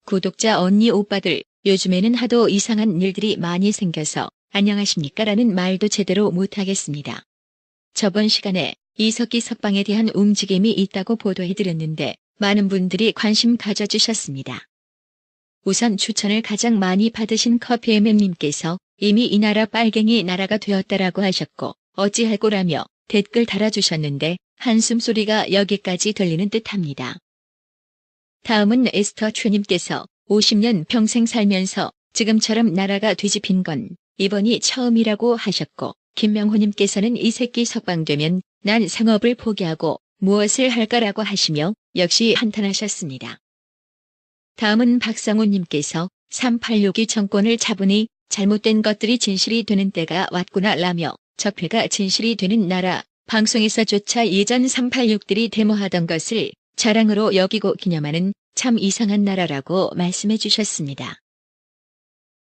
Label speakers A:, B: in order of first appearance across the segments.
A: 구독자 언니 오빠들, 요즘에는 하도 이상한 일들이 많이 생겨서 안녕하십니까 라는 말도 제대로 못하겠습니다. 저번 시간에 이석기 석방에 대한 움직임이 있다고 보도해드렸는데 많은 분들이 관심 가져주셨습니다. 우선 추천을 가장 많이 받으신 커피MM님께서 이미 이 나라 빨갱이 나라가 되었다라고 하셨고 어찌할꼬라며 댓글 달아주셨는데 한숨 소리가 여기까지 들리는 듯합니다. 다음은 에스터추님께서 50년 평생 살면서 지금처럼 나라가 뒤집힌 건 이번이 처음이라고 하셨고, 김명호님께서는 이 새끼 석방되면 난 생업을 포기하고 무엇을 할까라고 하시며 역시 한탄하셨습니다. 다음은 박상우님께서 386이 정권을 잡으니 잘못된 것들이 진실이 되는 때가 왔구나 라며 적폐가 진실이 되는 나라, 방송에서조차 예전 386들이 데모하던 것을 자랑으로 여기고 기념하는 참 이상한 나라라고 말씀해 주셨습니다.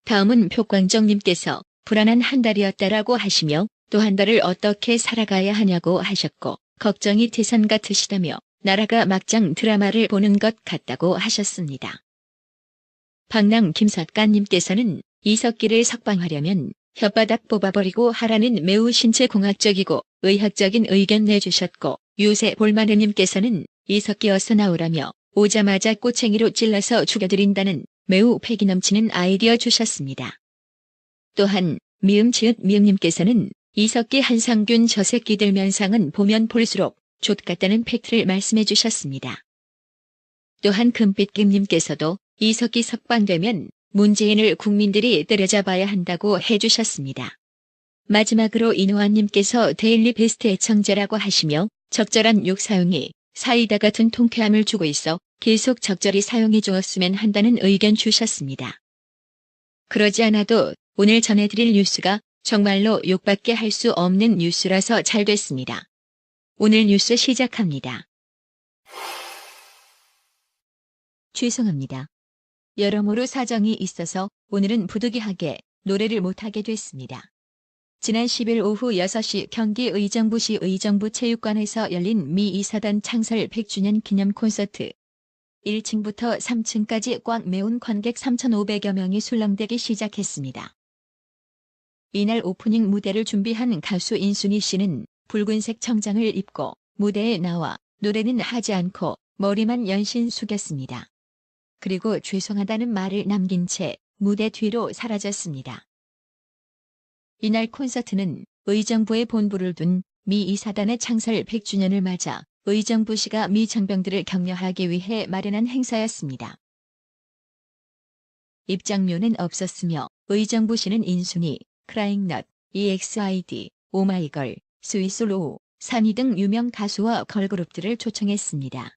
A: 다음은 표광정님께서 불안한 한 달이었다라고 하시며 또 한 달을 어떻게 살아가야 하냐고 하셨고 걱정이 태산 같으시다며 나라가 막장 드라마를 보는 것 같다고 하셨습니다. 방랑 김석간님께서는 이석기를 석방하려면 혓바닥 뽑아버리고 하라는 매우 신체공학적이고 의학적인 의견 내주셨고 요새 볼마르님께서는 이석기 어서 나오라며 오자마자 꼬챙이로 찔러서 죽여드린다는 매우 패기 넘치는 아이디어 주셨습니다. 또한 미음님께서는 이석기 한상균 저 새끼들 면상은 보면 볼수록 족같다는 팩트를 말씀해 주셨습니다. 또한 금빛김님께서도 이석기 석방되면 문재인을 국민들이 때려잡아야 한다고 해주셨습니다. 마지막으로 이노아님께서 데일리 베스트 애청자라고 하시며 적절한 욕 사용이 사이다 같은 통쾌함을 주고 있어 계속 적절히 사용해 주었으면 한다는 의견 주셨습니다. 그러지 않아도 오늘 전해드릴 뉴스가 정말로 욕밖에 할 수 없는 뉴스라서 잘 됐습니다. 오늘 뉴스 시작합니다. 죄송합니다. 여러모로 사정이 있어서 오늘은 부득이하게 노래를 못하게 됐습니다. 지난 10일 오후 6시 경기 의정부시 의정부체육관에서 열린 미 이사단 창설 100주년 기념 콘서트. 1층부터 3층까지 꽉 메운 관객 3,500여 명이 술렁대기 시작했습니다. 이날 오프닝 무대를 준비한 가수 인순이 씨는 붉은색 청장을 입고 무대에 나와 노래는 하지 않고 머리만 연신 숙였습니다. 그리고 죄송하다는 말을 남긴 채 무대 뒤로 사라졌습니다. 이날 콘서트는 의정부에 본부를 둔 미 이사단의 창설 100주년을 맞아 의정부시가 미 장병들을 격려하기 위해 마련한 행사였습니다. 입장료는 없었으며 의정부시는 인순이, 크라잉넛, EXID, 오마이걸, 스위스로우, 산이 등 유명 가수와 걸그룹들을 초청했습니다.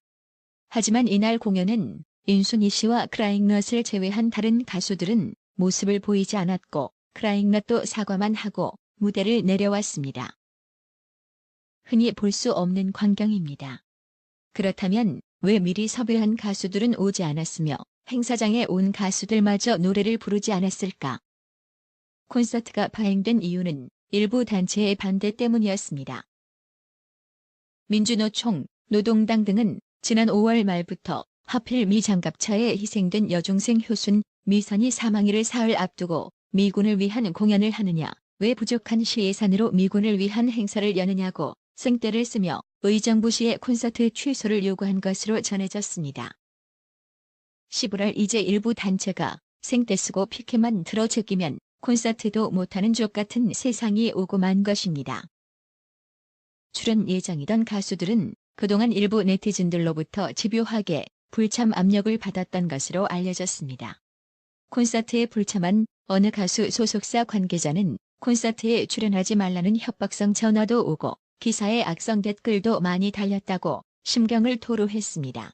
A: 하지만 이날 공연은 인순이 씨와 크라잉넛을 제외한 다른 가수들은 모습을 보이지 않았고 크라잉넛도 사과만 하고 무대를 내려왔습니다. 흔히 볼 수 없는 광경입니다. 그렇다면 왜 미리 섭외한 가수들은 오지 않았으며 행사장에 온 가수들마저 노래를 부르지 않았을까? 콘서트가 파행된 이유는 일부 단체의 반대 때문이었습니다. 민주노총, 노동당 등은 지난 5월 말부터 하필 미 장갑차에 희생된 여중생 효순, 미선이 사망일을 사흘 앞두고 미군을 위한 공연을 하느냐, 왜 부족한 시예산으로 미군을 위한 행사를 여느냐고 생떼를 쓰며 의정부시의 콘서트 취소를 요구한 것으로 전해졌습니다. 11월 이제 일부 단체가 생떼 쓰고 피켓만 들어 제끼면 콘서트도 못하는 족같은 세상이 오고 만 것입니다. 출연 예정이던 가수들은 그동안 일부 네티즌들로부터 집요하게 불참 압력을 받았던 것으로 알려졌습니다. 콘서트에 불참한 어느 가수 소속사 관계자는 콘서트에 출연하지 말라는 협박성 전화도 오고 기사에 악성 댓글도 많이 달렸다고 심경을 토로했습니다.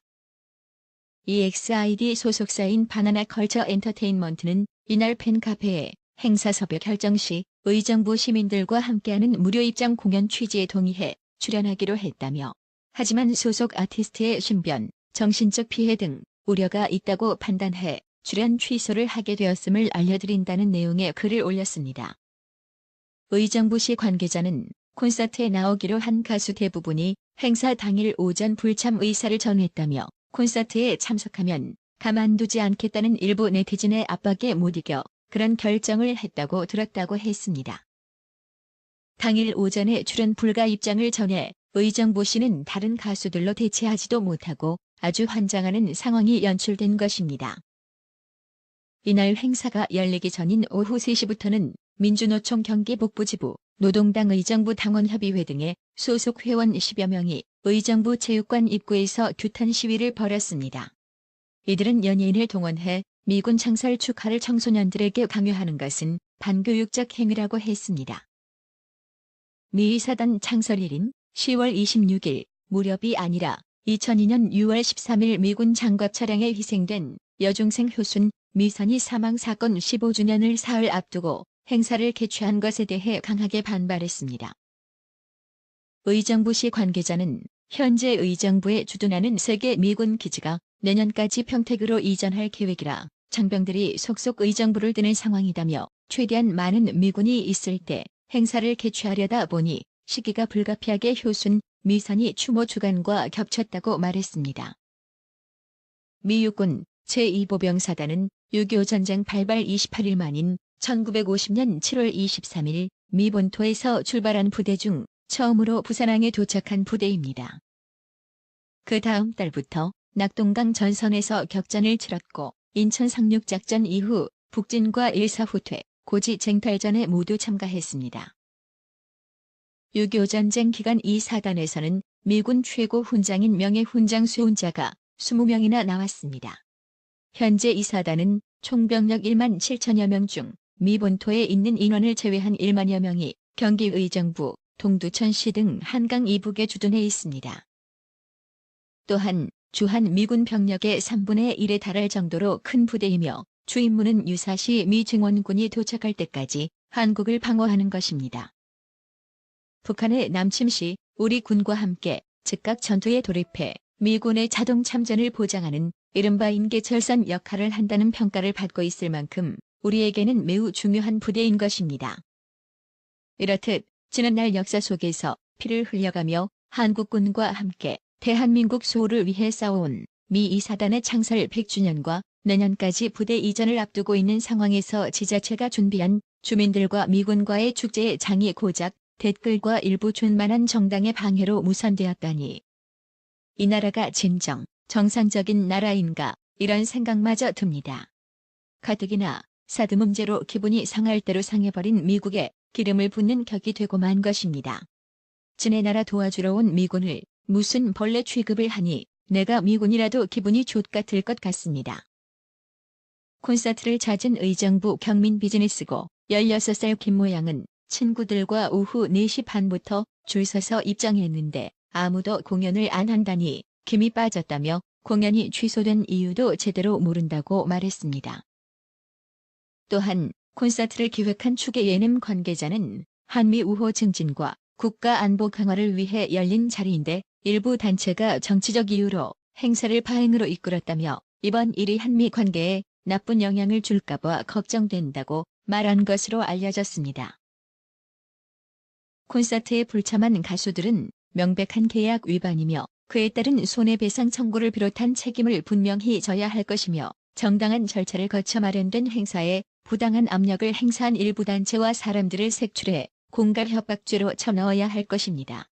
A: EXID 소속사인 바나나 컬처 엔터테인먼트는 이날 팬카페에 행사 섭외 결정 시 의정부 시민들과 함께하는 무료 입장 공연 취지에 동의해 출연하기로 했다며, 하지만 소속 아티스트의 신변, 정신적 피해 등 우려가 있다고 판단해 출연 취소를 하게 되었음을 알려드린다는 내용의 글을 올렸습니다. 의정부시 관계자는 콘서트에 나오기로 한 가수 대부분이 행사 당일 오전 불참 의사를 전했다며 콘서트에 참석하면 가만두지 않겠다는 일부 네티즌의 압박에 못 이겨 그런 결정을 했다고 들었다고 했습니다. 당일 오전에 출연 불가 입장을 전해 의정부 씨는 다른 가수들로 대체하지도 못하고 아주 환장하는 상황이 연출된 것입니다. 이날 행사가 열리기 전인 오후 3시부터는 민주노총 경기북부지부, 노동당 의정부 당원협의회 등의 소속 회원 10여 명이 의정부 체육관 입구에서 규탄 시위를 벌였습니다. 이들은 연예인을 동원해 미군 창설 축하를 청소년들에게 강요하는 것은 반교육적 행위라고 했습니다. 미 사단 창설일인 10월 26일 무렵이 아니라 2002년 6월 13일 미군 장갑 차량에 희생된 여중생 효순 미선희 사망 사건 15주년을 사흘 앞두고 행사를 개최한 것에 대해 강하게 반발했습니다. 의정부시 관계자는 현재 의정부에 주둔하는 3개 미군 기지가 내년까지 평택으로 이전할 계획이라 장병들이 속속 의정부를 뜨는 상황이다며 최대한 많은 미군이 있을 때 행사를 개최하려다 보니 시기가 불가피하게 효순, 미선희 추모 주간과 겹쳤다고 말했습니다. 미 육군 제2보병사단은 6.25 전쟁 발발 28일 만인 1950년 7월 23일 미 본토에서 출발한 부대 중 처음으로 부산항에 도착한 부대입니다. 그 다음 달부터 낙동강 전선에서 격전을 치렀고 인천 상륙작전 이후 북진과 일사후퇴, 고지 쟁탈전에 모두 참가했습니다. 6.25 전쟁 기간 이 사단에서는 미군 최고 훈장인 명예훈장 수훈자가 20명이나 나왔습니다. 현재 이 사단은 총병력 1만 7천여 명 중 미 본토에 있는 인원을 제외한 1만여 명이 경기 의정부, 동두천시 등 한강 이북에 주둔해 있습니다. 또한 주한 미군 병력의 3분의 1에 달할 정도로 큰 부대이며 주 임무는 유사시 미 증원군이 도착할 때까지 한국을 방어하는 것입니다. 북한의 남침 시 우리 군과 함께 즉각 전투에 돌입해 미군의 자동 참전을 보장하는 이른바 인계철선 역할을 한다는 평가를 받고 있을 만큼 우리에게는 매우 중요한 부대인 것입니다. 이렇듯 지난날 역사 속에서 피를 흘려가며 한국군과 함께 대한민국 수호를 위해 싸워온 미 2사단의 창설 100주년과 내년까지 부대 이전을 앞두고 있는 상황에서 지자체가 준비한 주민들과 미군과의 축제의 장이 고작 댓글과 일부 존만한 정당의 방해로 무산되었다니. 이 나라가 진정 정상적인 나라인가 이런 생각마저 듭니다. 가뜩이나 사드 문제로 기분이 상할 대로 상해버린 미국에 기름을 붓는 격이 되고 만 것입니다. 지네 나라 도와주러 온 미군을 무슨 벌레 취급을 하니 내가 미군이라도 기분이 좆같을 것 같습니다. 콘서트를 찾은 의정부 경민 비즈니스고 16살 김모양은 친구들과 오후 4시 반부터 줄 서서 입장했는데 아무도 공연을 안 한다니 김이 빠졌다며 공연이 취소된 이유도 제대로 모른다고 말했습니다. 또한 콘서트를 기획한 축의 예능 관계자는 한미 우호 증진과 국가 안보 강화를 위해 열린 자리인데 일부 단체가 정치적 이유로 행사를 파행으로 이끌었다며 이번 일이 한미 관계에 나쁜 영향을 줄까봐 걱정된다고 말한 것으로 알려졌습니다. 콘서트에 불참한 가수들은 명백한 계약 위반이며 그에 따른 손해배상 청구를 비롯한 책임을 분명히 져야 할 것이며 정당한 절차를 거쳐 마련된 행사에 부당한 압력을 행사한 일부 단체와 사람들을 색출해 공갈 협박죄로 쳐넣어야 할 것입니다.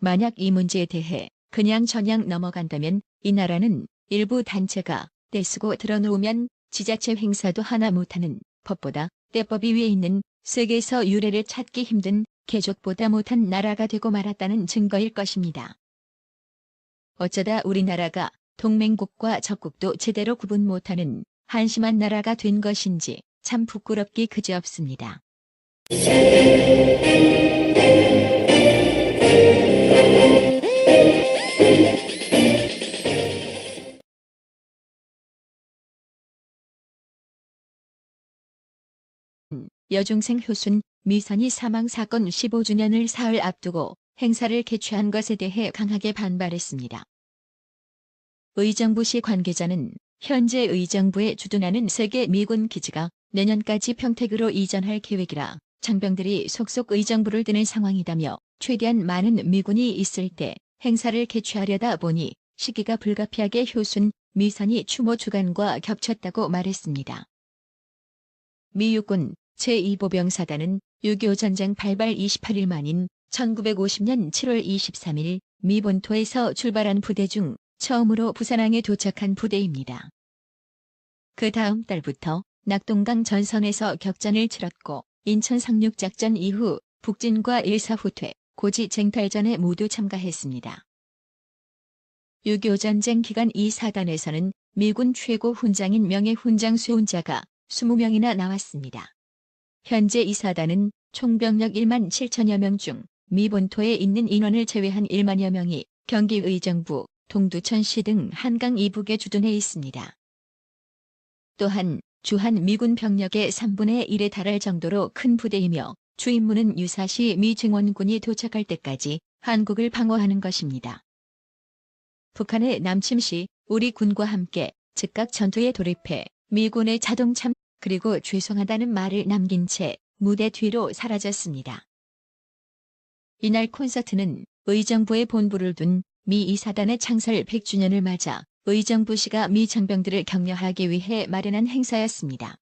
A: 만약 이 문제에 대해 그냥 저냥 넘어간다면 이 나라는 일부 단체가 떼쓰고 들어놓으면 지자체 행사도 하나 못하는 법보다 떼법이 위에 있는 세계에서 유례를 찾기 힘든 개족보다 못한 나라가 되고 말았다는 증거일 것입니다. 어쩌다 우리나라가 동맹국과 적국도 제대로 구분 못하는 한심한 나라가 된 것인지 참 부끄럽기 그지없습니다. 여중생 효순, 미선희 사망 사건 15주년을 사흘 앞두고 행사를 개최한 것에 대해 강하게 반발했습니다. 의정부시 관계자는 현재 의정부에 주둔하는 3개 미군 기지가 내년까지 평택으로 이전할 계획이라 장병들이 속속 의정부를 뜨는 상황이다며 최대한 많은 미군이 있을 때 행사를 개최하려다 보니 시기가 불가피하게 효순, 미선이 추모 주간과 겹쳤다고 말했습니다. 미 육군 제2보병사단은 6.25 전쟁 발발 28일 만인 1950년 7월 23일 미 본토에서 출발한 부대 중 처음으로 부산항에 도착한 부대입니다. 그 다음 달부터 낙동강 전선에서 격전을 치렀고 인천 상륙작전 이후 북진과 일사후퇴, 고지 쟁탈전에 모두 참가했습니다. 6.25 전쟁 기간 이 사단에서는 미군 최고 훈장인 명예훈장 수훈자가 20명이나 나왔습니다. 현재 이 사단은 총병력 1만 7천여 명 중 미 본토에 있는 인원을 제외한 1만여 명이 경기 의정부, 동두천시 등 한강 이북에 주둔해 있습니다. 또한 주한 미군 병력의 3분의 1에 달할 정도로 큰 부대이며 주 임무는 유사시 미 증원군이 도착할 때까지 한국을 방어하는 것입니다. 북한의 남침 시 우리 군과 함께 즉각 전투에 돌입해 미군의 자동 참 그리고 죄송하다는 말을 남긴 채 무대 뒤로 사라졌습니다. 이날 콘서트는 의정부에 본부를 둔 미 2사단의 창설 100주년을 맞아 의정부시가 미 장병들을 격려하기 위해 마련한 행사였습니다.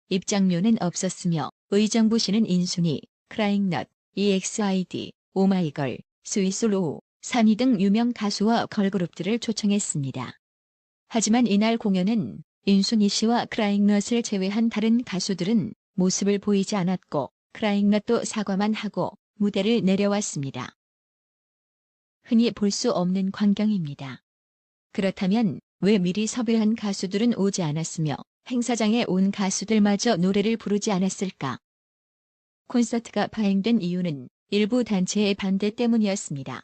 A: 입장료는 없었으며 의정부시는 인순이, 크라잉넛, EXID, 오마이걸, 스위스로우, 산이 등 유명 가수와 걸그룹들을 초청했습니다. 하지만 이날 공연은 인순이 씨와 크라잉넛을 제외한 다른 가수들은 모습을 보이지 않았고 크라잉넛도 사과만 하고 무대를 내려왔습니다. 흔히 볼 수 없는 광경입니다. 그렇다면 왜 미리 섭외한 가수들은 오지 않았으며 행사장에 온 가수들마저 노래를 부르지 않았을까? 콘서트가 파행된 이유는 일부 단체의 반대 때문이었습니다.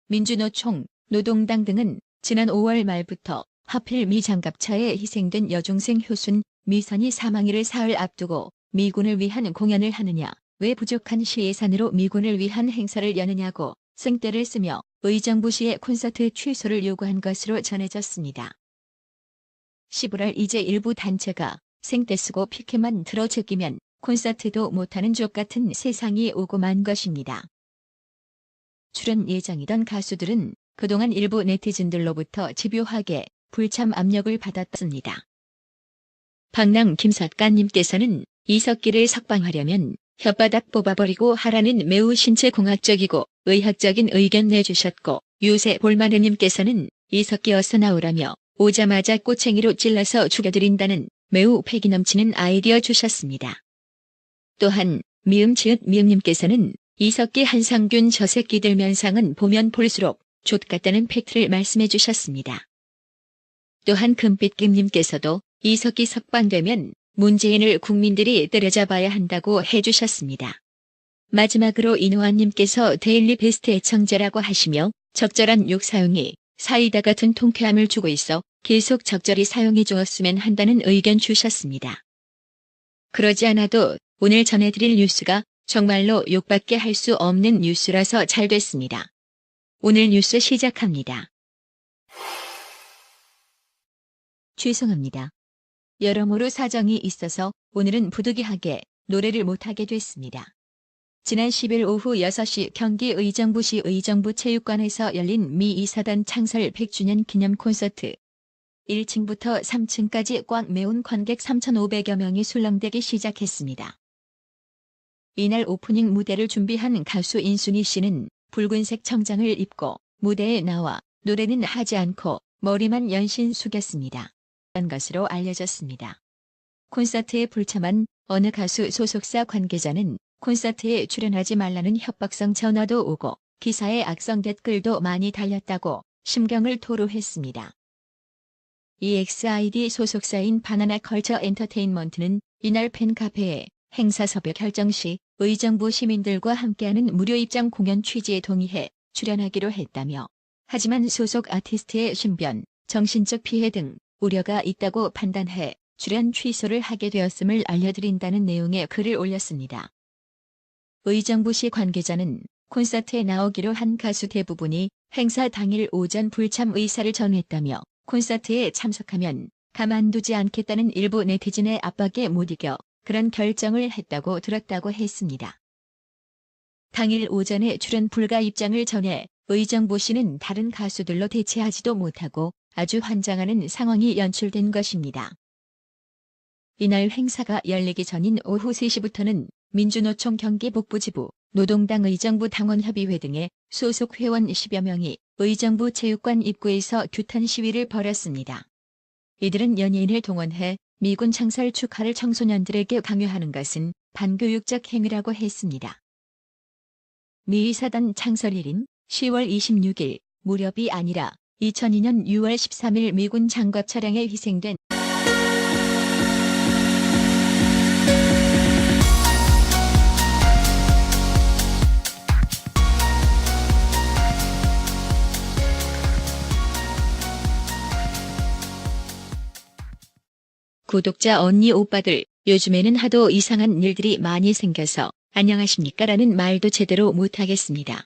A: 민주노총, 노동당 등은 지난 5월 말부터 하필 미 장갑차에 희생된 여중생 효순, 미선이 사망일을 사흘 앞두고 미군을 위한 공연을 하느냐, 왜 부족한 시예산으로 미군을 위한 행사를 여느냐고 생떼를 쓰며 의정부시의 콘서트 취소를 요구한 것으로 전해졌습니다. 11월 이제 일부 단체가 생떼 쓰고 피켓만 들어 제끼면 콘서트도 못하는 족같은 세상이 오고 만 것입니다. 출연 예정이던 가수들은 그동안 일부 네티즌들로부터 집요하게 불참 압력을 받았습니다. 방랑 김 작가님께서는 이석기를 석방하려면 혓바닥 뽑아버리고 하라는 매우 신체공학적이고 의학적인 의견 내주셨고, 유세 볼마느님께서는 이석기 어서 나오라며 오자마자 꼬챙이로 찔러서 죽여드린다는 매우 패기 넘치는 아이디어 주셨습니다. 또한 미음님께서는 이석기 한상균 저 새끼들 면상은 보면 볼수록 족같다는 팩트를 말씀해 주셨습니다. 또한 금빛김님께서도 이석기 석방되면 문재인을 국민들이 때려잡아야 한다고 해주셨습니다. 마지막으로 이노아님께서 데일리 베스트 애청자라고 하시며 적절한 욕 사용이 사이다 같은 통쾌함을 주고 있어 계속 적절히 사용해 주었으면 한다는 의견 주셨습니다. 그러지 않아도 오늘 전해드릴 뉴스가 정말로 욕밖에 할 수 없는 뉴스라서 잘 됐습니다. 오늘 뉴스 시작합니다. 죄송합니다. 여러모로 사정이 있어서 오늘은 부득이하게 노래를 못하게 됐습니다. 지난 10일 오후 6시 경기 의정부시 의정부체육관에서 열린 미 2사단 창설 100주년 기념 콘서트. 1층부터 3층까지 꽉 메운 관객 3,500여 명이 술렁대기 시작했습니다. 이날 오프닝 무대를 준비한 가수 인순이 씨는 붉은색 청장을 입고 무대에 나와 노래는 하지 않고 머리만 연신 숙였습니다. 한 것으로 알려졌습니다. 콘서트에 불참한 어느 가수 소속사 관계자는 콘서트에 출연하지 말라는 협박성 전화도 오고 기사에 악성 댓글도 많이 달렸다고 심경을 토로했습니다. EXID 소속사인 바나나 컬처 엔터테인먼트는 이날 팬카페에 행사 섭외 결정 시 의정부 시민들과 함께하는 무료 입장 공연 취지에 동의해 출연하기로 했다며, 하지만 소속 아티스트의 신변, 정신적 피해 등 우려가 있다고 판단해 출연 취소를 하게 되었음을 알려드린다는 내용의 글을 올렸습니다. 의정부시 관계자는 콘서트에 나오기로 한 가수 대부분이 행사 당일 오전 불참 의사를 전했다며 콘서트에 참석하면 가만두지 않겠다는 일부 네티즌의 압박에 못 이겨 그런 결정을 했다고 들었다고 했습니다. 당일 오전에 출연 불가 입장을 전해 의정부 씨는 다른 가수들로 대체하지도 못하고 아주 환장하는 상황이 연출된 것입니다. 이날 행사가 열리기 전인 오후 3시부터는 민주노총 경기북부지부, 노동당 의정부 당원협의회 등의 소속 회원 10여 명이 의정부 체육관 입구에서 규탄 시위를 벌였습니다. 이들은 연예인을 동원해 미군 창설 축하를 청소년들에게 강요하는 것은 반교육적 행위라고 했습니다. 미 사단 창설일인 10월 26일 무렵이 아니라 2002년 6월 13일 미군 장갑 차량에 희생된 구독자 언니 오빠들, 요즘에는 하도 이상한 일들이 많이 생겨서 안녕하십니까 라는 말도 제대로 못하겠습니다.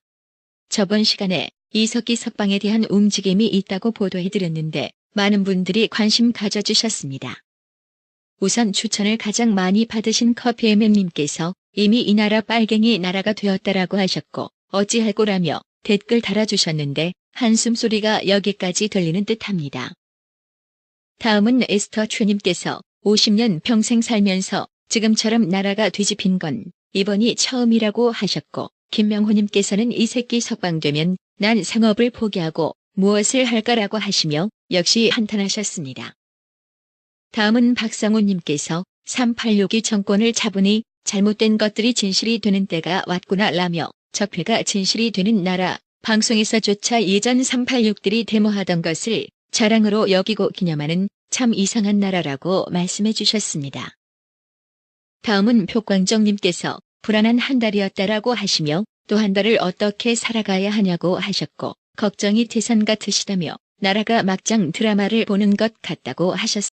A: 저번 시간에 이석기 석방에 대한 움직임이 있다고 보도해드렸는데 많은 분들이 관심 가져주셨습니다. 우선 추천을 가장 많이 받으신 커피MM님께서 이미 이 나라 빨갱이 나라가 되었다라고 하셨고 어찌할꼬라며 댓글 달아주셨는데 한숨 소리가 여기까지 들리는 듯합니다. 다음은 에스터추님께서 50년 평생 살면서 지금처럼 나라가 뒤집힌 건 이번이 처음이라고 하셨고 김명호님께서는 이 새끼 석방되면 난 생업을 포기하고 무엇을 할까라고 하시며 역시 한탄하셨습니다. 다음은 박상우님께서 386이 정권을 잡으니 잘못된 것들이 진실이 되는 때가 왔구나 라며 적폐가 진실이 되는 나라 방송에서조차 예전 386들이 데모하던 것을 자랑으로 여기고 기념하는 참 이상한 나라라고 말씀해 주셨습니다. 다음은 표광정님께서 불안한 한 달이었다라고 하시며 또 한 달을 어떻게 살아가야 하냐고 하셨고 걱정이 태산 같으시다며 나라가 막장 드라마를 보는 것 같다고 하셨습니다.